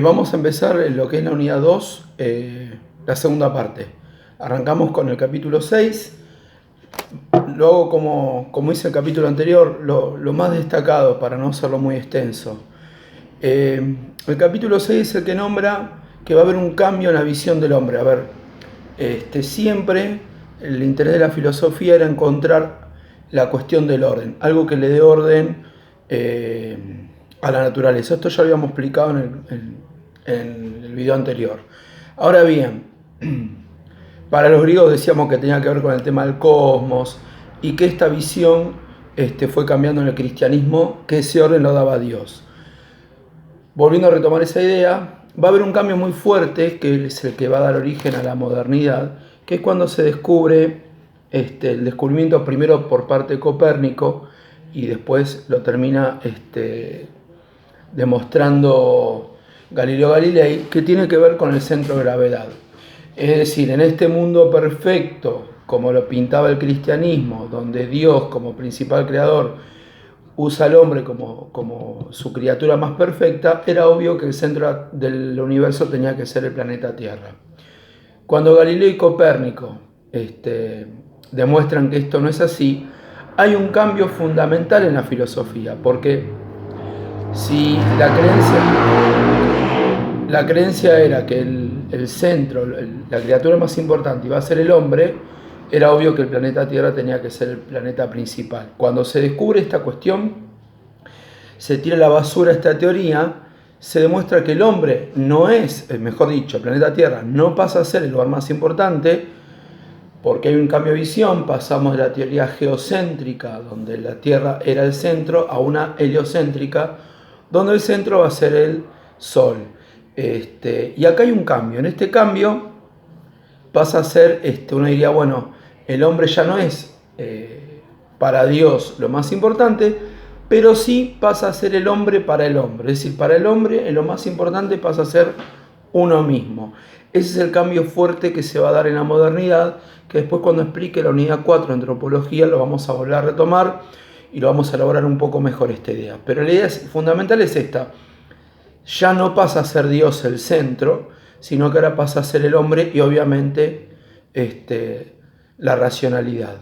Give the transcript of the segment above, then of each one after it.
Vamos a empezar en lo que es la unidad 2, la segunda parte. Arrancamos con el capítulo 6. Luego, como hice el capítulo anterior, lo más destacado para no hacerlo muy extenso. El capítulo 6 es el que nombra que va a haber un cambio en la visión del hombre. A ver, siempre el interés de la filosofía era encontrar la cuestión del orden, algo que le dé orden a la naturaleza. Esto ya lo habíamos explicado en el video anterior. Ahora bien, para los griegos decíamos que tenía que ver con el tema del cosmos y que esta visión fue cambiando en el cristianismo, que ese orden lo daba Dios. Volviendo a retomar esa idea, va a haber un cambio muy fuerte que es el que va a dar origen a la modernidad, que es cuando se descubre el descubrimiento primero por parte de Copérnico y después lo termina demostrando Galileo Galilei, que tiene que ver con el centro de gravedad. Es decir, en este mundo perfecto, como lo pintaba el cristianismo, donde Dios como principal creador usa al hombre como su criatura más perfecta, era obvio que el centro del universo tenía que ser el planeta Tierra. Cuando Galileo y Copérnico demuestran que esto no es así, hay un cambio fundamental en la filosofía, porque si la creencia era que el centro, la criatura más importante iba a ser el hombre, era obvio que el planeta Tierra tenía que ser el planeta principal. Cuando se descubre esta cuestión, se tira a la basura esta teoría, se demuestra que el hombre no es, mejor dicho, el planeta Tierra no pasa a ser el lugar más importante, porque hay un cambio de visión, pasamos de la teoría geocéntrica, donde la Tierra era el centro, a una heliocéntrica, donde el centro va a ser el Sol. Y acá hay un cambio. En este cambio pasa a ser, uno diría, bueno, el hombre ya no es para Dios lo más importante, pero sí pasa a ser el hombre para el hombre. Es decir, para el hombre lo más importante pasa a ser uno mismo. Ese es el cambio fuerte que se va a dar en la modernidad, que después cuando explique la unidad 4 de antropología lo vamos a volver a retomar y lo vamos a elaborar un poco mejor esta idea. Pero la idea fundamental es esta. Ya no pasa a ser Dios el centro, sino que ahora pasa a ser el hombre y obviamente la racionalidad.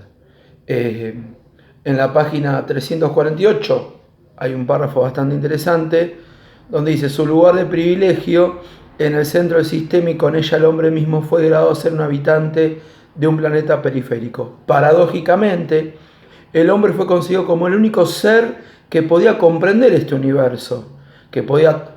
En la página 348 hay un párrafo bastante interesante donde dice: su lugar de privilegio en el centro del sistema y con ella el hombre mismo fue degradado a ser un habitante de un planeta periférico. Paradójicamente, el hombre fue concebido como el único ser que podía comprender este universo, que podía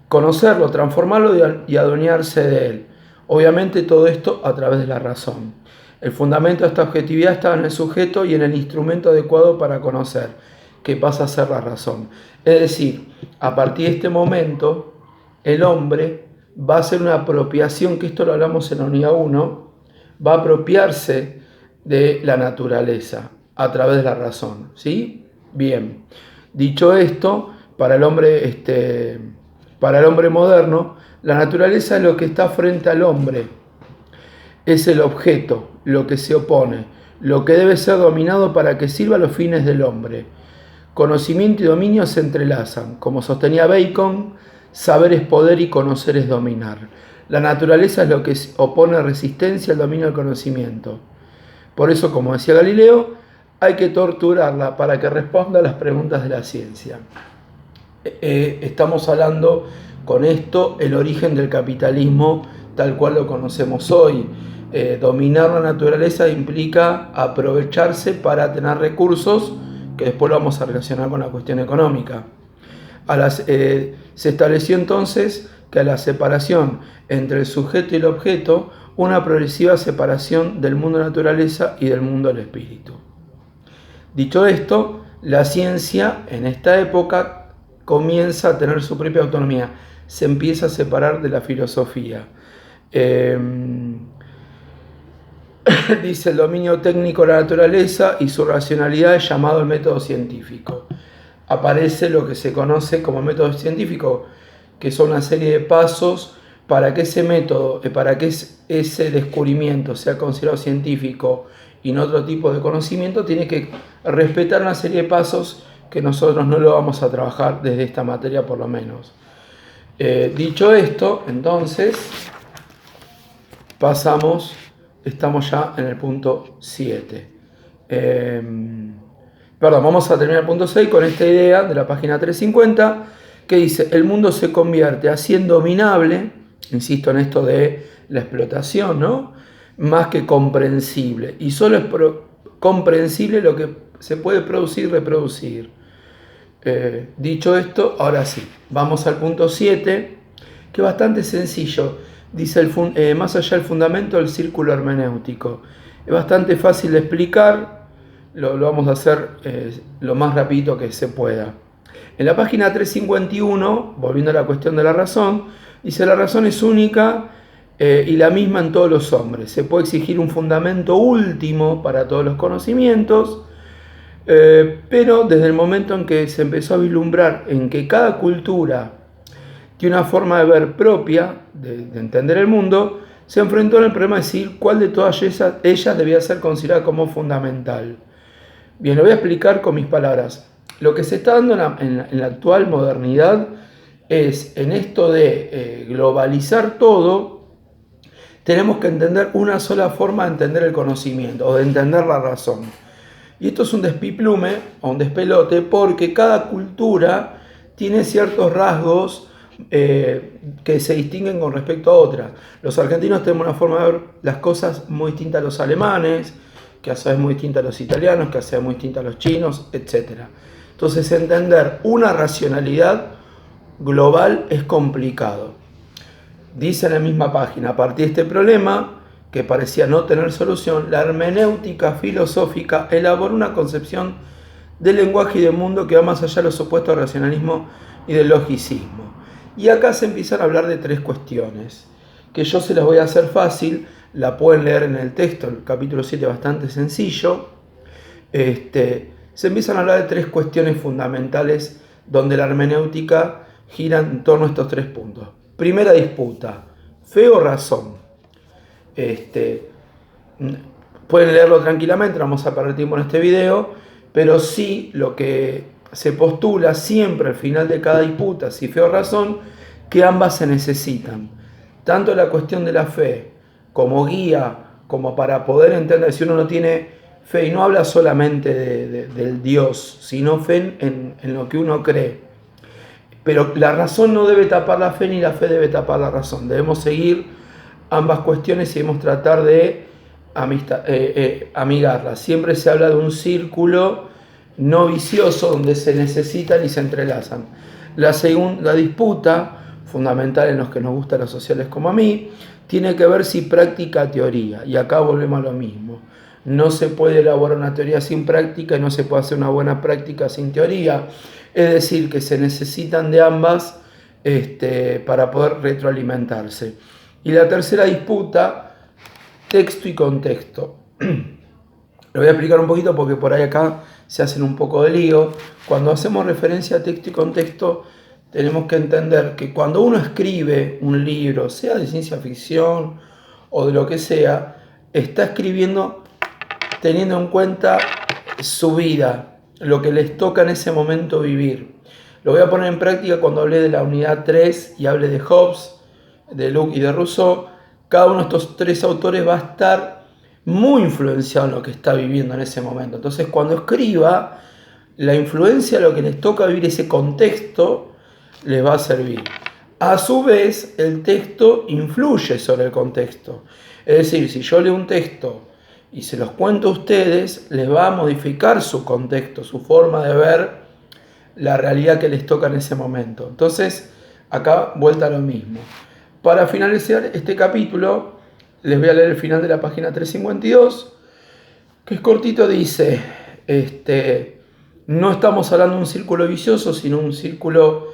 conocerlo, transformarlo y adueñarse de él. Obviamente todo esto a través de la razón. El fundamento de esta objetividad estaba en el sujeto y en el instrumento adecuado para conocer, que pasa a ser la razón. Es decir, a partir de este momento, el hombre va a hacer una apropiación, que esto lo hablamos en la unidad 1, va a apropiarse de la naturaleza a través de la razón. ¿Sí? Bien. Dicho esto, para el hombre moderno, la naturaleza es lo que está frente al hombre, es el objeto, lo que se opone, lo que debe ser dominado para que sirva a los fines del hombre. Conocimiento y dominio se entrelazan. Como sostenía Bacon, saber es poder y conocer es dominar. La naturaleza es lo que opone resistencia al dominio del conocimiento. Por eso, como decía Galileo, hay que torturarla para que responda a las preguntas de la ciencia. Estamos hablando con esto el origen del capitalismo tal cual lo conocemos hoy. Dominar la naturaleza implica aprovecharse para tener recursos, que después lo vamos a relacionar con la cuestión económica. Se estableció entonces que a la separación entre el sujeto y el objeto, una progresiva separación del mundo de la naturaleza y del mundo del espíritu. Dicho esto, la ciencia en esta época comienza a tener su propia autonomía, se empieza a separar de la filosofía. Dice: el dominio técnico de la naturaleza y su racionalidad es llamado el método científico. Aparece lo que se conoce como método científico, que son una serie de pasos para que ese método, para que ese descubrimiento sea considerado científico y no otro tipo de conocimiento, tiene que respetar una serie de pasos que nosotros no lo vamos a trabajar desde esta materia por lo menos. Dicho esto, entonces, estamos ya en el punto 7. Vamos a terminar el punto 6 con esta idea de la página 350, que dice: el mundo se convierte así en dominable, insisto en esto de la explotación, ¿no? Más que comprensible, y solo es comprensible lo que se puede producir y reproducir. Dicho esto, ahora sí, vamos al punto 7, que es bastante sencillo. Dice, más allá del fundamento del círculo hermenéutico. Es bastante fácil de explicar, lo vamos a hacer lo más rapidito que se pueda. En la página 351, volviendo a la cuestión de la razón, dice: la razón es única y la misma en todos los hombres. Se puede exigir un fundamento último para todos los conocimientos, pero desde el momento en que se empezó a vislumbrar en que cada cultura tiene una forma de ver propia, de entender el mundo, se enfrentó al problema de decir cuál de todas ellas debía ser considerada como fundamental. Bien, lo voy a explicar con mis palabras. Lo que se está dando en la actual modernidad es, en esto de globalizar todo, tenemos que entender una sola forma de entender el conocimiento o de entender la razón. Y esto es un despiplume o un despelote, porque cada cultura tiene ciertos rasgos que se distinguen con respecto a otras. Los argentinos tenemos una forma de ver las cosas muy distinta a los alemanes, que a su vez muy distinta a los italianos, que a su vez muy distinta a los chinos, etc. Entonces, entender una racionalidad global es complicado. Dice en la misma página: a partir de este problema, que parecía no tener solución, la hermenéutica filosófica elaboró una concepción del lenguaje y del mundo que va más allá de los opuestos del racionalismo y del logicismo. Y acá se empiezan a hablar de tres cuestiones, que yo se las voy a hacer fácil, la pueden leer en el texto, el capítulo 7, bastante sencillo. Se empiezan a hablar de tres cuestiones fundamentales donde la hermenéutica gira en torno a estos tres puntos. Primera disputa: fe o razón. Pueden leerlo tranquilamente, no vamos a perder tiempo en este video, pero sí lo que se postula siempre al final de cada disputa, si fe o razón, que ambas se necesitan. Tanto la cuestión de la fe como guía, como para poder entender, si uno no tiene fe, y no habla solamente del Dios, sino fe en lo que uno cree. Pero la razón no debe tapar la fe, ni la fe debe tapar la razón. Debemos seguir ambas cuestiones y debemos tratar de amigarlas. Siempre se habla de un círculo no vicioso donde se necesitan y se entrelazan. La disputa fundamental en los que nos gustan las sociales como a mí tiene que ver si práctica teoría, y acá volvemos a lo mismo. No se puede elaborar una teoría sin práctica y no se puede hacer una buena práctica sin teoría, es decir, que se necesitan de ambas para poder retroalimentarse. Y la tercera disputa, texto y contexto. Lo voy a explicar un poquito porque por ahí acá se hacen un poco de lío. Cuando hacemos referencia a texto y contexto, tenemos que entender que cuando uno escribe un libro, sea de ciencia ficción o de lo que sea, está escribiendo teniendo en cuenta su vida, lo que les toca en ese momento vivir. Lo voy a poner en práctica cuando hablé de la unidad 3 y hablé de Hobbes, de Locke y de Rousseau. Cada uno de estos tres autores va a estar muy influenciado en lo que está viviendo en ese momento. Entonces, cuando escriba, la influencia de lo que les toca vivir, ese contexto, les va a servir. A su vez, el texto influye sobre el contexto. Es decir, si yo leo un texto y se los cuento a ustedes, les va a modificar su contexto, su forma de ver la realidad que les toca en ese momento. Entonces, acá vuelta a lo mismo. Para finalizar este capítulo, les voy a leer el final de la página 352, que es cortito. Dice, no estamos hablando de un círculo vicioso, sino un círculo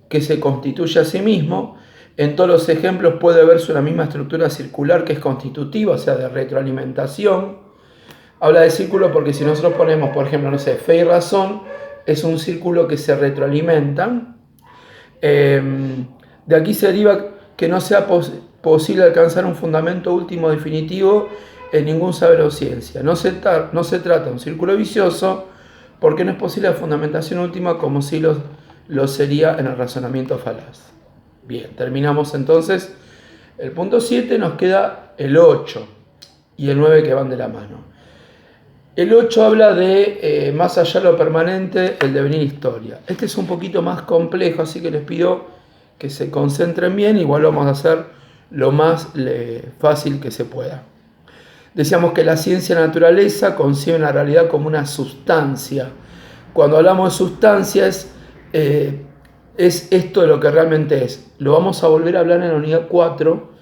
que se constituye a sí mismo. En todos los ejemplos puede verse una misma estructura circular que es constitutiva, o sea, de retroalimentación. Habla de círculo porque si nosotros ponemos, por ejemplo, no sé, fe y razón, es un círculo que se retroalimentan. De aquí se deriva que no sea posible alcanzar un fundamento último definitivo en ningún saber o ciencia. No se trata de un círculo vicioso porque no es posible la fundamentación última como si lo sería en el razonamiento falaz. Bien, terminamos entonces el punto 7, nos queda el 8 y el 9 que van de la mano. El 8 habla de más allá de lo permanente, el devenir historia. Este es un poquito más complejo, así que les pido que se concentren bien, igual vamos a hacer lo más fácil que se pueda. Decíamos que la ciencia y la naturaleza conciben la realidad como una sustancia. Cuando hablamos de sustancias, es esto de lo que realmente es. Lo vamos a volver a hablar en la unidad 4.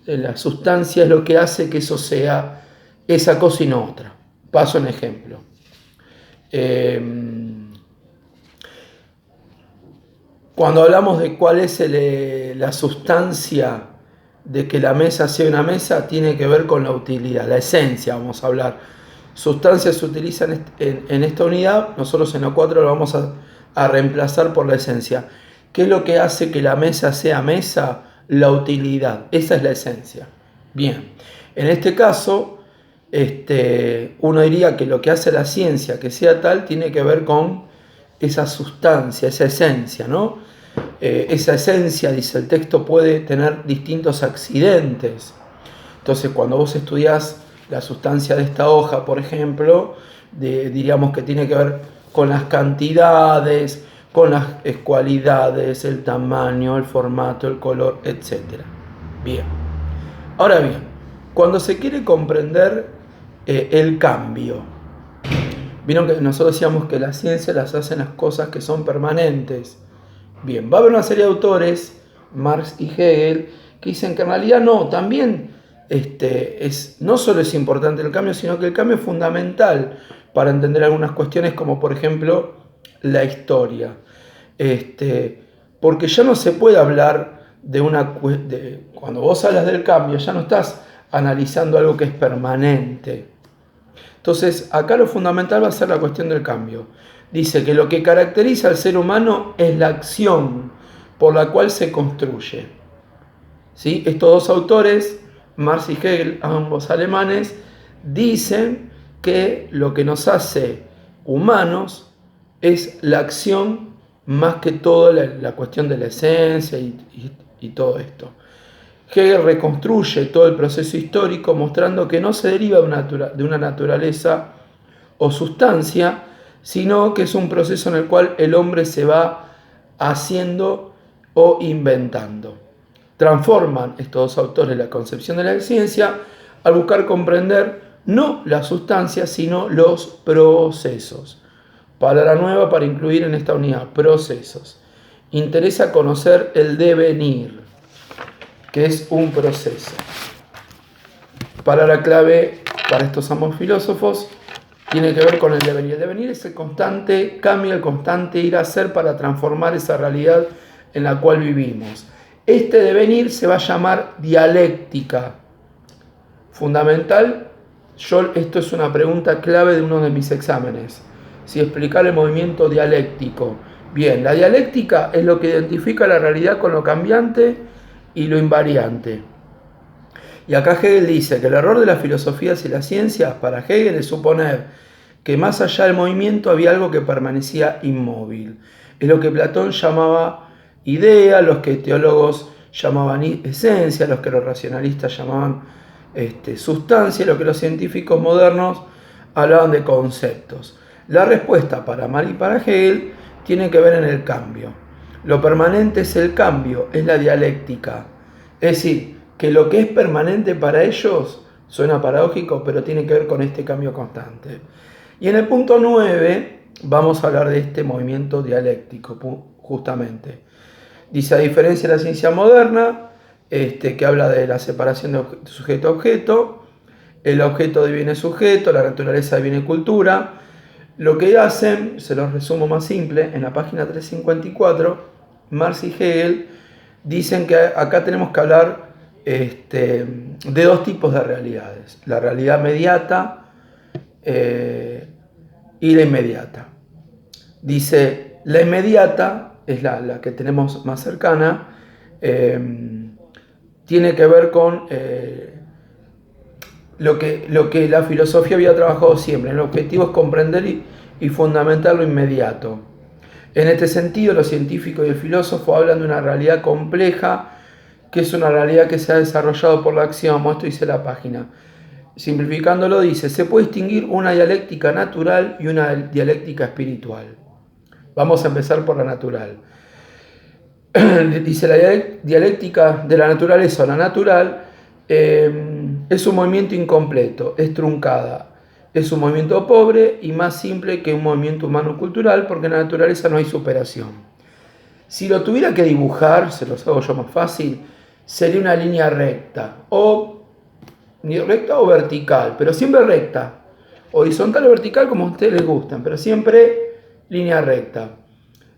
La sustancia es lo que hace que eso sea esa cosa y no otra. Paso un ejemplo. Cuando hablamos de cuál es la sustancia de que la mesa sea una mesa, tiene que ver con la utilidad, la esencia, vamos a hablar. Sustancias se utilizan en esta unidad, nosotros en la 4 lo vamos a reemplazar por la esencia. ¿Qué es lo que hace que la mesa sea mesa? La utilidad, esa es la esencia. Bien, en este caso, uno diría que lo que hace la ciencia que sea tal tiene que ver con esa sustancia, esa esencia, ¿no? Esa esencia, dice el texto, puede tener distintos accidentes. Entonces, cuando vos estudiás la sustancia de esta hoja, por ejemplo, diríamos que tiene que ver con las cantidades, con las cualidades, el tamaño, el formato, el color, etc. Bien. Ahora bien, cuando se quiere comprender el cambio, vieron que nosotros decíamos que la ciencia las hacen las cosas que son permanentes. Bien, va a haber una serie de autores, Marx y Hegel, que dicen que en realidad no, también no solo es importante el cambio, sino que el cambio es fundamental para entender algunas cuestiones como por ejemplo la historia. Porque ya no se puede hablar cuando vos hablas del cambio, ya no estás analizando algo que es permanente. Entonces, acá lo fundamental va a ser la cuestión del cambio. Dice que lo que caracteriza al ser humano es la acción por la cual se construye. ¿Sí? Estos dos autores, Marx y Hegel, ambos alemanes, dicen que lo que nos hace humanos es la acción más que todo la cuestión de la esencia y todo esto. Hegel reconstruye todo el proceso histórico mostrando que no se deriva de una naturaleza o sustancia, sino que es un proceso en el cual el hombre se va haciendo o inventando. Transforman estos dos autores la concepción de la ciencia al buscar comprender no la sustancia, sino los procesos. Palabra nueva para incluir en esta unidad, procesos. Interesa conocer el devenir, que es un proceso. Palabra clave para estos ambos filósofos tiene que ver con el devenir. El devenir es el constante cambio, el constante ir a hacer para transformar esa realidad en la cual vivimos. Este devenir se va a llamar dialéctica. Fundamental, esto es una pregunta clave de uno de mis exámenes. Si explicar el movimiento dialéctico. Bien, la dialéctica es lo que identifica la realidad con lo cambiante y lo invariante. Y acá Hegel dice que el error de las filosofías y las ciencias para Hegel es suponer que más allá del movimiento había algo que permanecía inmóvil. Es lo que Platón llamaba idea, los que teólogos llamaban esencia, los que los racionalistas llamaban sustancia, lo que los científicos modernos hablaban de conceptos. La respuesta para Marx y para Hegel tiene que ver en el cambio. Lo permanente es el cambio, es la dialéctica. Es decir, que lo que es permanente para ellos suena paradójico, pero tiene que ver con este cambio constante. Y en el punto 9 vamos a hablar de este movimiento dialéctico, justamente. Dice, a diferencia de la ciencia moderna, que habla de la separación de sujeto-objeto, el objeto deviene sujeto, la naturaleza deviene cultura. Lo que hacen, se los resumo más simple, en la página 354, Marx y Hegel dicen que acá tenemos que hablar de dos tipos de realidades, la realidad mediata y la inmediata. Dice, la inmediata es la que tenemos más cercana, tiene que ver con lo que la filosofía había trabajado siempre. El objetivo es comprender y fundamentar lo inmediato. En este sentido, los científicos y el filósofo hablan de una realidad compleja, que es una realidad que se ha desarrollado por la acción. Esto dice la página. Simplificándolo, dice, se puede distinguir una dialéctica natural y una dialéctica espiritual. Vamos a empezar por la natural. Dice, la dialéctica de la naturaleza o la natural es un movimiento incompleto, es truncada. Es un movimiento pobre y más simple que un movimiento humano cultural, porque en la naturaleza no hay superación. Si lo tuviera que dibujar, se los hago yo más fácil, sería una línea recta, o ni recta o vertical, pero siempre recta. Horizontal o vertical como a ustedes les gustan, pero siempre línea recta.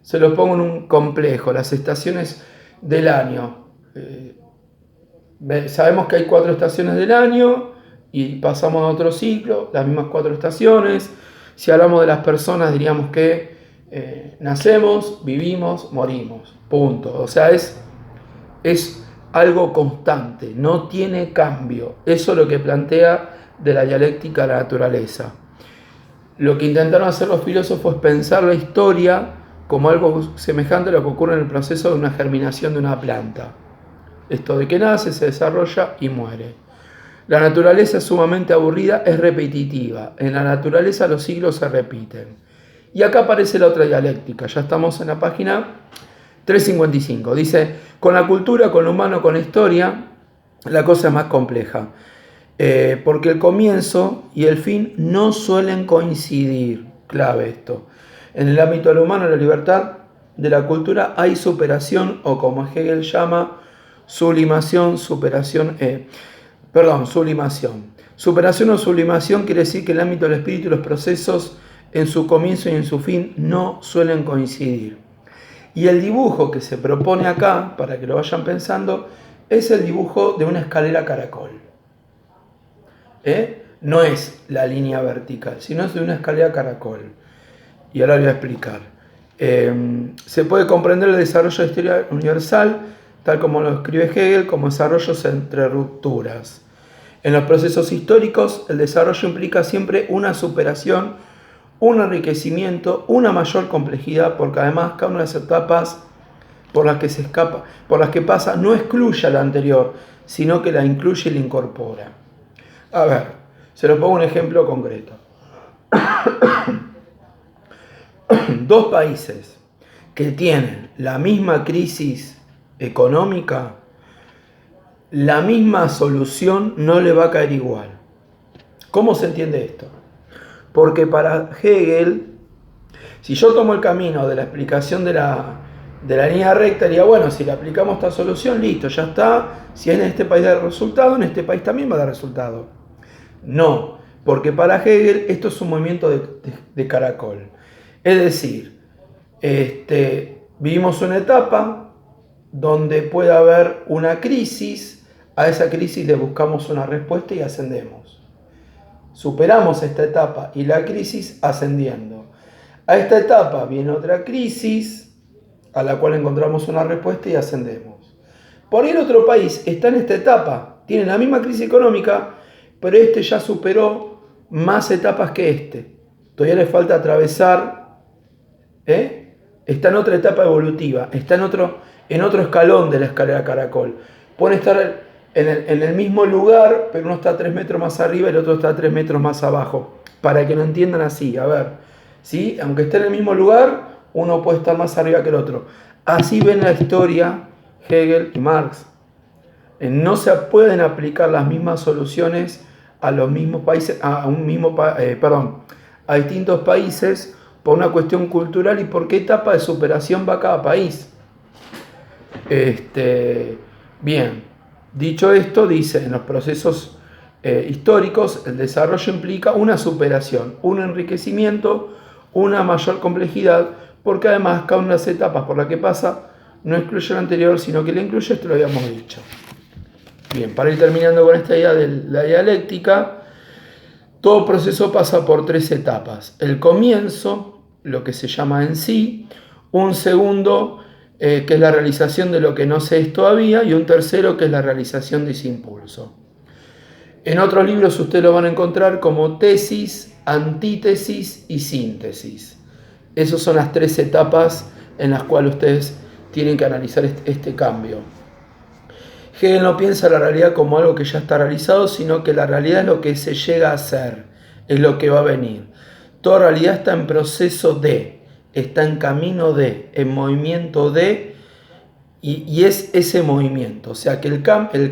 Se los pongo en un complejo, las estaciones del año. Sabemos que hay 4 estaciones del año y pasamos a otro ciclo, las mismas 4 estaciones. Si hablamos de las personas, diríamos que nacemos, vivimos, morimos, punto. O sea, es algo constante, no tiene cambio. Eso es lo que plantea de la dialéctica la naturaleza. Lo que intentaron hacer los filósofos es pensar la historia como algo semejante a lo que ocurre en el proceso de una germinación de una planta. Esto de que nace, se desarrolla y muere. La naturaleza es sumamente aburrida, es repetitiva. En la naturaleza los siglos se repiten. Y acá aparece la otra dialéctica. Ya estamos en la página 355. Dice, con la cultura, con lo humano, con la historia, la cosa es más compleja. Porque el comienzo y el fin no suelen coincidir. Clave esto. En el ámbito de lo humano, la libertad de la cultura, hay superación, o como Hegel llama, sublimación, sublimación. Superación o sublimación quiere decir que el ámbito del espíritu y los procesos en su comienzo y en su fin no suelen coincidir. Y el dibujo que se propone acá, para que lo vayan pensando, es el dibujo de una escalera caracol. No es la línea vertical, sino es de una escalera caracol. Y ahora voy a explicar. Se puede comprender el desarrollo de la historia universal, tal como lo escribe Hegel, como desarrollos entre rupturas. En los procesos históricos, el desarrollo implica siempre una superación, un enriquecimiento, una mayor complejidad, porque además cada una de las etapas por las que pasa, no excluye a la anterior, sino que la incluye y la incorpora. A ver, se los pongo un ejemplo concreto. 2 países que tienen la misma crisis económica, la misma solución no le va a caer igual. ¿Cómo se entiende esto? Porque para Hegel, si yo tomo el camino de la explicación de la línea recta, diría, bueno, si le aplicamos esta solución, listo, ya está. Si en este país da resultado, en este país también va a dar resultado. No, porque para Hegel esto es un movimiento de caracol. Es decir, vivimos una etapa donde puede haber una crisis, a esa crisis le buscamos una respuesta y ascendemos. Superamos esta etapa y la crisis ascendiendo. A esta etapa viene otra crisis a la cual encontramos una respuesta y ascendemos. Por ahí el otro país está en esta etapa, tiene la misma crisis económica, pero este ya superó más etapas que este. Todavía le falta atravesar, está en otra etapa evolutiva, está en otro escalón de la escalera caracol. Pueden estar en el mismo lugar, pero uno está 3 metros más arriba y el otro está 3 metros más abajo. Para que lo entiendan así, a ver, ¿sí? Aunque esté en el mismo lugar, uno puede estar más arriba que el otro. Así ven la historia Hegel y Marx. No se pueden aplicar las mismas soluciones a los mismos países, a distintos países por una cuestión cultural y por qué etapa de superación va cada país. Bien, dicho esto, dice, en los procesos históricos el desarrollo implica una superación, un enriquecimiento, una mayor complejidad, porque además cada una de las etapas por las que pasa no excluye la anterior, sino que la incluye, esto lo habíamos dicho. Bien, para ir terminando con esta idea de la dialéctica, todo proceso pasa por 3 etapas. El comienzo, lo que se llama en sí, un segundo, que es la realización de lo que no se es todavía, y un tercero, que es la realización de ese impulso. En otros libros ustedes lo van a encontrar como tesis, antítesis y síntesis. Esas son las 3 etapas en las cuales ustedes tienen que analizar este cambio. Hegel no piensa la realidad como algo que ya está realizado, sino que la realidad es lo que se llega a ser, es lo que va a venir. Toda realidad está en proceso de, está en camino de, en movimiento de, y es ese movimiento. O sea que el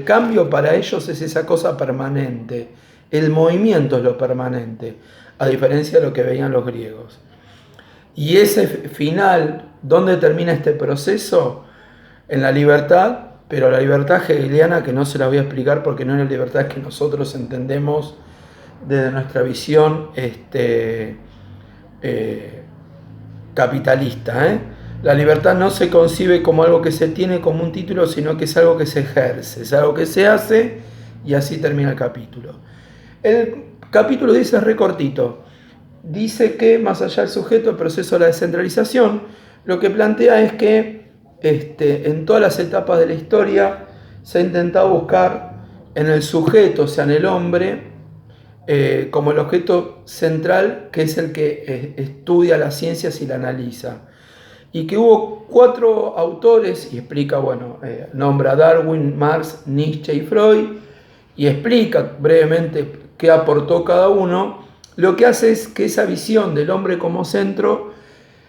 cambio para ellos es esa cosa permanente. El movimiento es lo permanente, a diferencia de lo que veían los griegos. Y ese final, ¿dónde termina este proceso? En la libertad, pero la libertad hegeliana, que no se la voy a explicar porque no es la libertad que nosotros entendemos desde nuestra visión capitalista. La libertad no se concibe como algo que se tiene como un título, sino que es algo que se ejerce, es algo que se hace, y así termina el capítulo. El capítulo 10 es re cortito. Dice que más allá del sujeto, el proceso de la descentralización, lo que plantea es que en todas las etapas de la historia se ha intentado buscar en el sujeto, o sea, en el hombre, como el objeto central, que es el que estudia las ciencias y la analiza. Y que hubo 4 autores, y explica, nombra a Darwin, Marx, Nietzsche y Freud, y explica brevemente qué aportó cada uno. Lo que hace es que esa visión del hombre como centro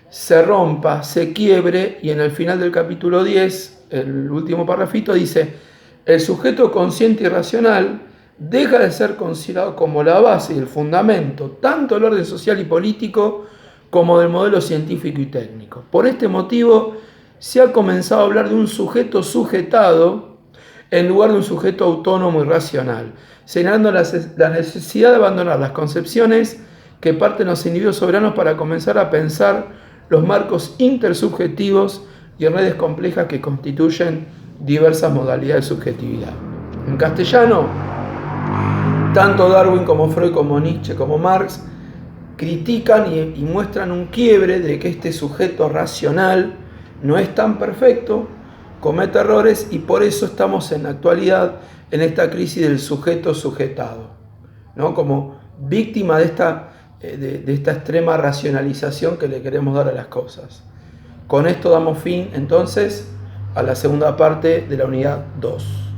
se rompa, se quiebre, y en el final del capítulo 10, el último parrafito, dice: el sujeto consciente y racional deja de ser considerado como la base y el fundamento tanto del orden social y político como del modelo científico y técnico. Por este motivo se ha comenzado a hablar de un sujeto sujetado en lugar de un sujeto autónomo y racional, señalando la necesidad de abandonar las concepciones que parten los individuos soberanos para comenzar a pensar los marcos intersubjetivos y redes complejas que constituyen diversas modalidades de subjetividad. En castellano, tanto Darwin como Freud, como Nietzsche, como Marx critican y muestran un quiebre de que este sujeto racional no es tan perfecto, comete errores, y por eso estamos en la actualidad en esta crisis del sujeto sujetado, ¿no? Como víctima de esta extrema racionalización que le queremos dar a las cosas. Con esto damos fin entonces a la segunda parte de la unidad 2.